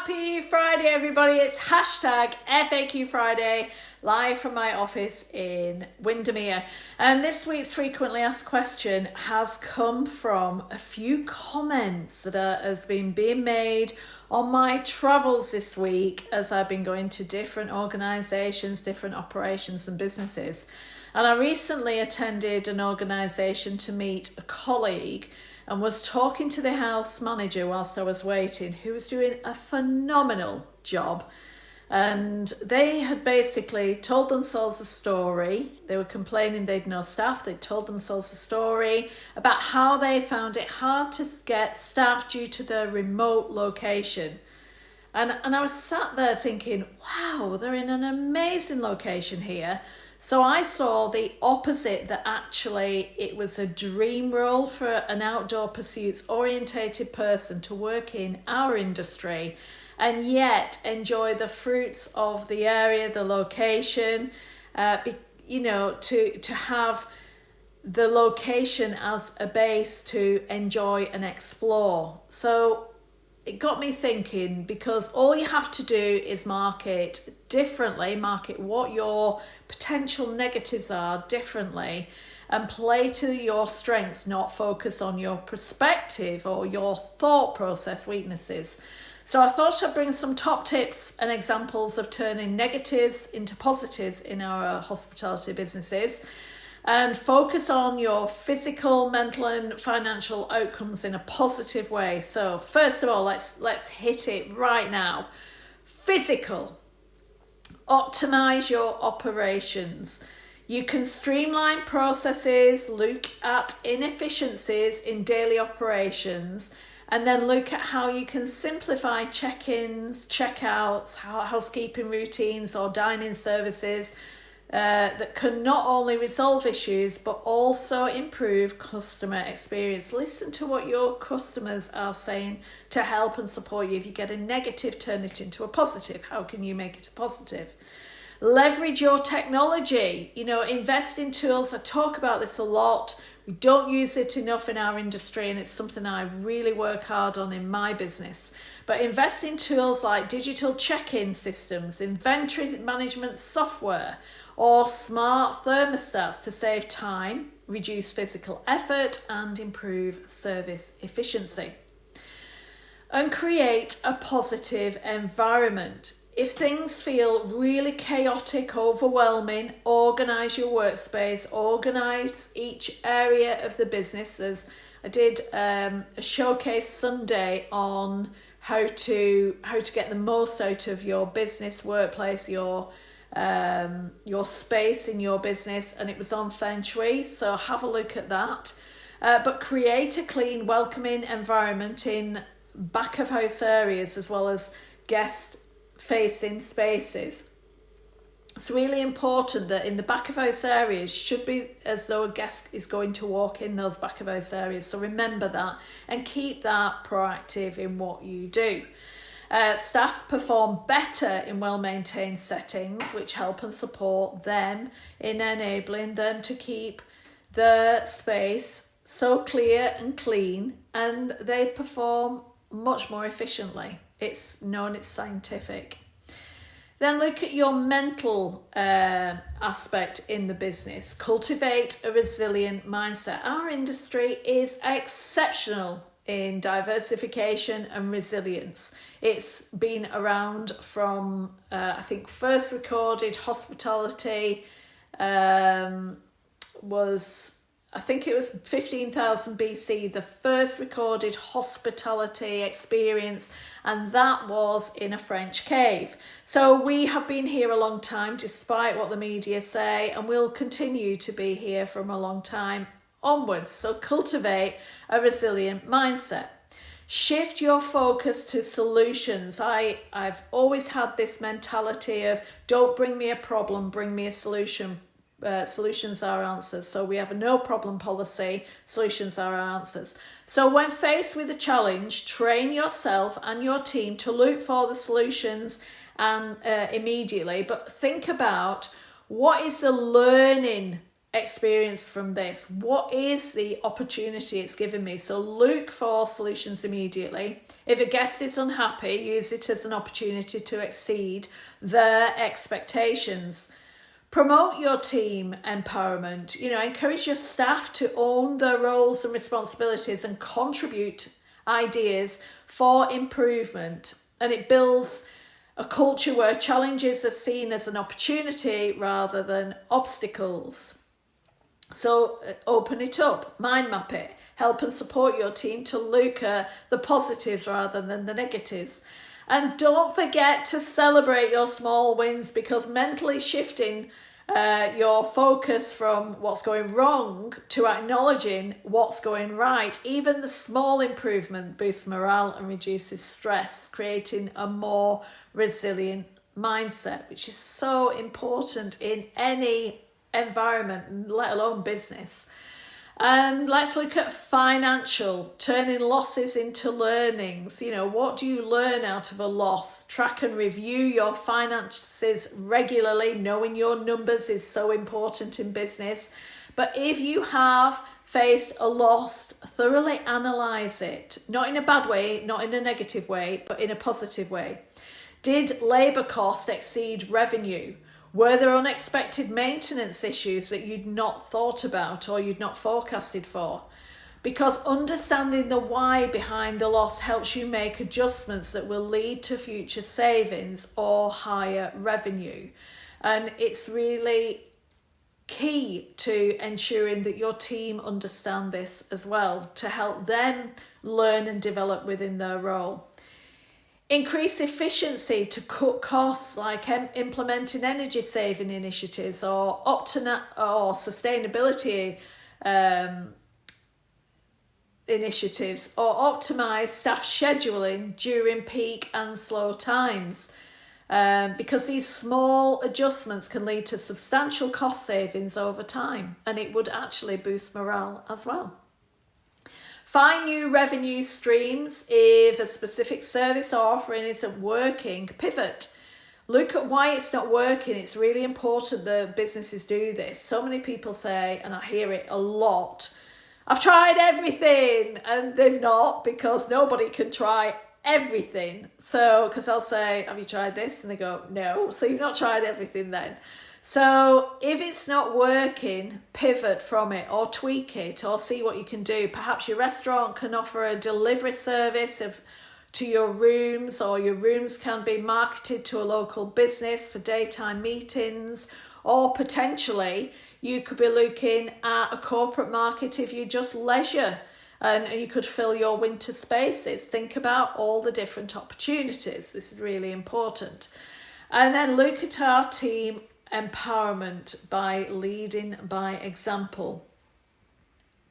Happy Friday, everybody. It's hashtag FAQ Friday, live from my office in Windermere. And this week's frequently asked question has come from a few comments that has been being made on my travels this week as I've been going to different organisations, different operations and businesses. And I recently attended an organisation to meet a colleague and was talking to the house manager whilst I was waiting, who was doing a phenomenal job. And they had basically told themselves a story. They were complaining they'd no staff. They'd told themselves a story about how they found it hard to get staff due to their remote location. And I was sat there thinking, wow, they're in an amazing location here. So I saw the opposite, that actually it was a dream role for an outdoor pursuits orientated person to work in our industry and yet enjoy the fruits of the area, the location, to have the location as a base to enjoy and explore. So it got me thinking, because all you have to do is market differently, market what your potential negatives are differently, and play to your strengths, not focus on your perspective or your thought process weaknesses. So I thought I'd bring some top tips and examples of turning negatives into positives in our hospitality businesses, and focus on your physical, mental and financial outcomes in a positive way. So first of all, let's hit it right now. Physical. Optimize your operations. You can streamline processes, look at inefficiencies in daily operations, and then look at how you can simplify check-ins, check-outs, housekeeping routines or dining services that can not only resolve issues but also improve customer experience. Listen to what your customers are saying to help and support you. If you get a negative, turn it into a positive. How can you make it a positive? Leverage your technology. Invest in tools. I talk about this a lot. We don't use it enough in our industry, and it's something I really work hard on in my business. But invest in tools like digital check-in systems, inventory management software, or smart thermostats to save time, reduce physical effort, and improve service efficiency. And create a positive environment. If things feel really chaotic, overwhelming, organise your workspace, organise each area of the business. I did a showcase Sunday on how to get the most out of your business, workplace, your space in your business, and it was on Feng Shui, so have a look at that. But create a clean, welcoming environment in back of house areas as well as guest facing spaces. It's really important that in the back of house areas should be as though a guest is going to walk in those back of house areas. So remember that and keep that proactive in what you do. Staff perform better in well-maintained settings, which help and support them in enabling them to keep the space so clear and clean, and they perform much more efficiently. It's scientific. Then look at your mental aspect in the business. Cultivate a resilient mindset. Our industry is exceptional in diversification and resilience. It's been around from, I think, first recorded hospitality was 15,000 BC, the first recorded hospitality experience, and that was in a French cave. So we have been here a long time, despite what the media say, and we'll continue to be here from a long time onwards. So cultivate a resilient mindset. Shift your focus to solutions. I've always had this mentality of don't bring me a problem, bring me a solution. Solutions are answers. So we have a no problem policy. Solutions are our answers. So when faced with a challenge, train yourself and your team to look for the solutions and immediately, but think about what is the learning experience from this? What is the opportunity it's given me? So look for solutions immediately. If a guest is unhappy, use it as an opportunity to exceed their expectations. Promote your team empowerment. Encourage your staff to own their roles and responsibilities and contribute ideas for improvement. And it builds a culture where challenges are seen as an opportunity rather than obstacles. So open it up, mind map it, help and support your team to look at the positives rather than the negatives. And don't forget to celebrate your small wins, because mentally shifting your focus from what's going wrong to acknowledging what's going right, even the small improvement boosts morale and reduces stress, creating a more resilient mindset, which is so important in any environment, let alone business. And let's look at financial, turning losses into learnings. What do you learn out of a loss? Track and review your finances regularly. Knowing your numbers is so important in business. But if you have faced a loss, thoroughly analyse it. Not in a bad way, not in a negative way, but in a positive way. Did labour cost exceed revenue? Were there unexpected maintenance issues that you'd not thought about or you'd not forecasted for? Because understanding the why behind the loss helps you make adjustments that will lead to future savings or higher revenue. And it's really key to ensuring that your team understand this as well, to help them learn and develop within their role. Increase efficiency to cut costs, like implementing energy saving initiatives or sustainability initiatives, or optimize staff scheduling during peak and slow times. Because these small adjustments can lead to substantial cost savings over time, and it would actually boost morale as well. Find new revenue streams. If a specific service or offering isn't working, pivot. Look at why it's not working. It's really important that businesses do this. So many people say, and I hear it a lot, I've tried everything, and they've not, because nobody can try everything. So, because I'll say, have you tried this? And they go, no. So you've not tried everything then. So if it's not working, pivot from it or tweak it or see what you can do. Perhaps your restaurant can offer a delivery service to your rooms, or your rooms can be marketed to a local business for daytime meetings, or potentially you could be looking at a corporate market if you just leisure, and you could fill your winter spaces. Think about all the different opportunities. This is really important. And then look at our team empowerment by leading by example.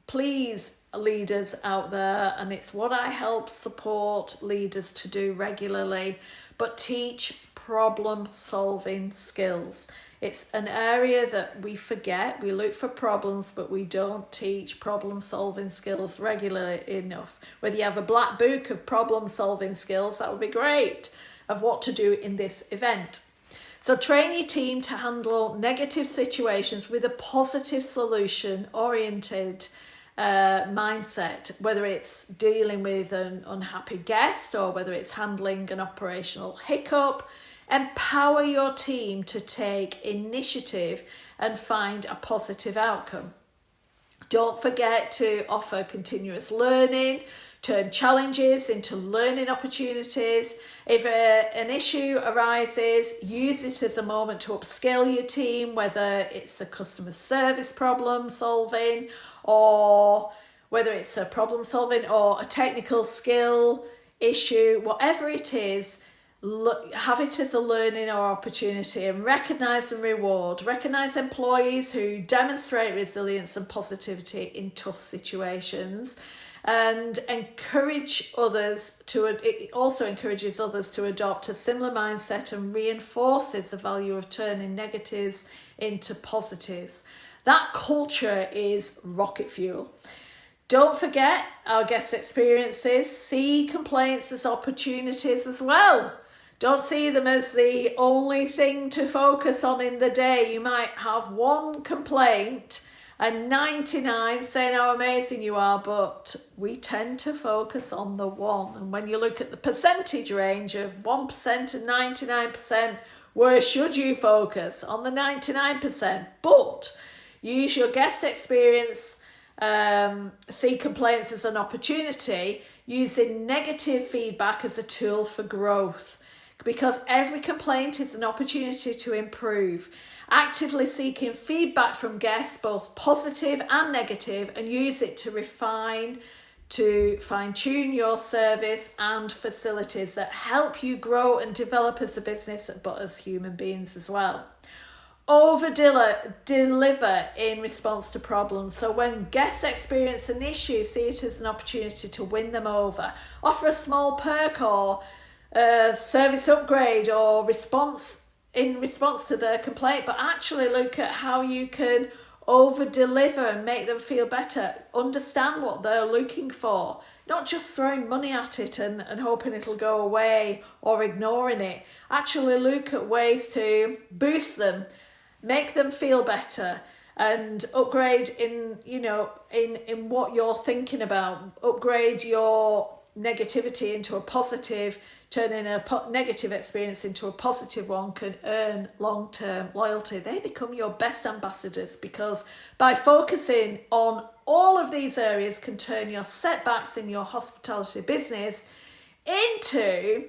Please, leaders out there, and it's what I help support leaders to do regularly, but teach problem solving skills. It's an area that we forget. We look for problems, but we don't teach problem solving skills regularly enough. Whether you have a black book of problem solving skills, that would be great, of what to do in this event. So train your team to handle negative situations with a positive solution oriented mindset, whether it's dealing with an unhappy guest or whether it's handling an operational hiccup. Empower your team to take initiative and find a positive outcome. Don't forget to offer continuous learning, turn challenges into learning opportunities. If an issue arises, use it as a moment to upskill your team, whether it's a customer service problem solving, or whether it's a problem solving or a technical skill issue, whatever it is. Have it as a learning or opportunity, and recognise and reward. Recognise employees who demonstrate resilience and positivity in tough situations, and encourage others it also encourages others to adopt a similar mindset and reinforces the value of turning negatives into positives. That culture is rocket fuel. Don't forget our guest experiences. See complaints as opportunities as well. Don't see them as the only thing to focus on in the day. You might have one complaint and 99 saying how amazing you are, but we tend to focus on the 1. And when you look at the percentage range of 1% and 99%, where should you focus? On the 99%. But use your guest experience, see complaints as an opportunity, using negative feedback as a tool for growth. Because every complaint is an opportunity to improve. Actively seeking feedback from guests, both positive and negative, and use it to refine, to fine-tune your service and facilities that help you grow and develop as a business, but as human beings as well. Deliver in response to problems. So when guests experience an issue, see it as an opportunity to win them over. Offer a small perk or service upgrade or in response to their complaint, but actually look at how you can over-deliver and make them feel better. Understand what they're looking for, not just throwing money at it and hoping it'll go away or ignoring it. Actually look at ways to boost them, make them feel better, and upgrade in what you're thinking about. Upgrade your negativity into a positive. Turning a negative experience into a positive one can earn long-term loyalty. They become your best ambassadors, because by focusing on all of these areas can turn your setbacks in your hospitality business into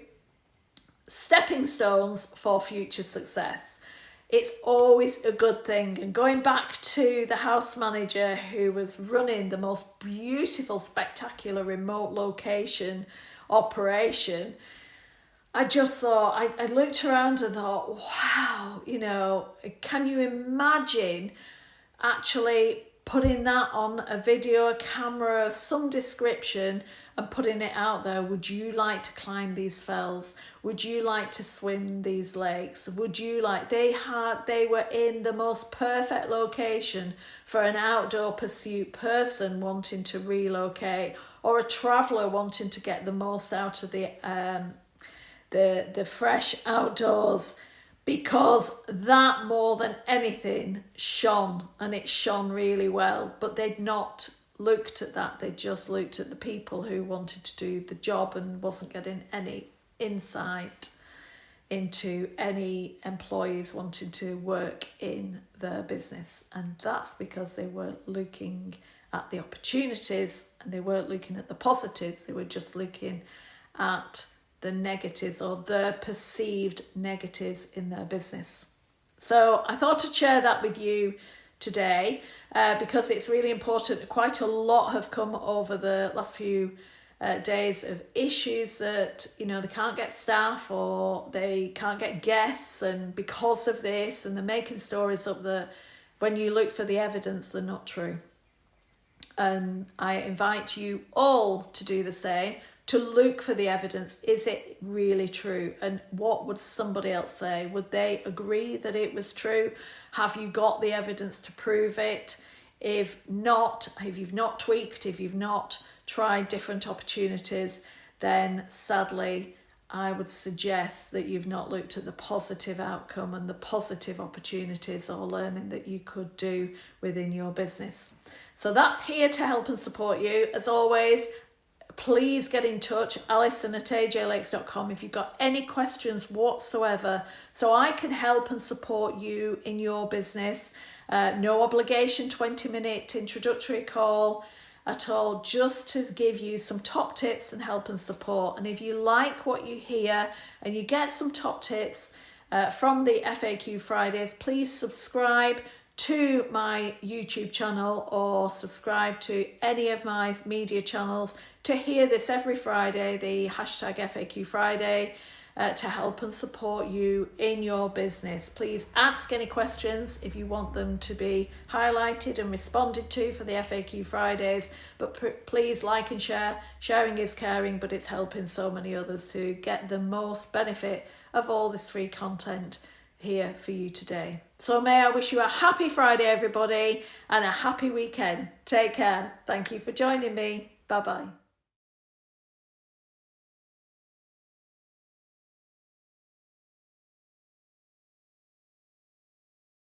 stepping stones for future success. It's always a good thing. And going back to the house manager who was running the most beautiful, spectacular remote location operation, I just thought, I looked around and thought, wow, can you imagine actually putting that on a video, a camera of some description and putting it out there? Would you like to climb these fells? Would you like to swim these lakes? Would you like, they were in the most perfect location for an outdoor pursuit person wanting to relocate, or a traveller wanting to get the most out of the fresh outdoors, because that more than anything shone, and it shone really well. But they'd not looked at that. They just looked at the people who wanted to do the job and wasn't getting any insight into any employees wanting to work in their business. And that's because they weren't looking at the opportunities and they weren't looking at the positives. They were just looking at the negatives, or the perceived negatives in their business. So I thought I'd share that with you today because it's really important. Quite a lot have come over the last few days of issues that, they can't get staff or they can't get guests, and because of this, and they're making stories up that when you look for the evidence, they're not true. And I invite you all to do the same, to look for the evidence. Is it really true? And what would somebody else say? Would they agree that it was true? Have you got the evidence to prove it? If not, if you've not tweaked, if you've not tried different opportunities, then sadly, I would suggest that you've not looked at the positive outcome and the positive opportunities or learning that you could do within your business. So that's here to help and support you. As always, please get in touch, alison@ajlakes.com, if you've got any questions whatsoever, so I can help and support you in your business. No obligation, 20-minute introductory call at all, just to give you some top tips and help and support. And if you like what you hear and you get some top tips from the FAQ Fridays, please subscribe to my YouTube channel or subscribe to any of my media channels to hear this every Friday, the hashtag FAQ Friday, to help and support you in your business. Please ask any questions if you want them to be highlighted and responded to for the FAQ Fridays, but please like and share. Sharing is caring, but it's helping so many others to get the most benefit of all this free content here for you today. So may I wish you a happy Friday, everybody, and a happy weekend. Take care. Thank you for joining me. Bye-bye.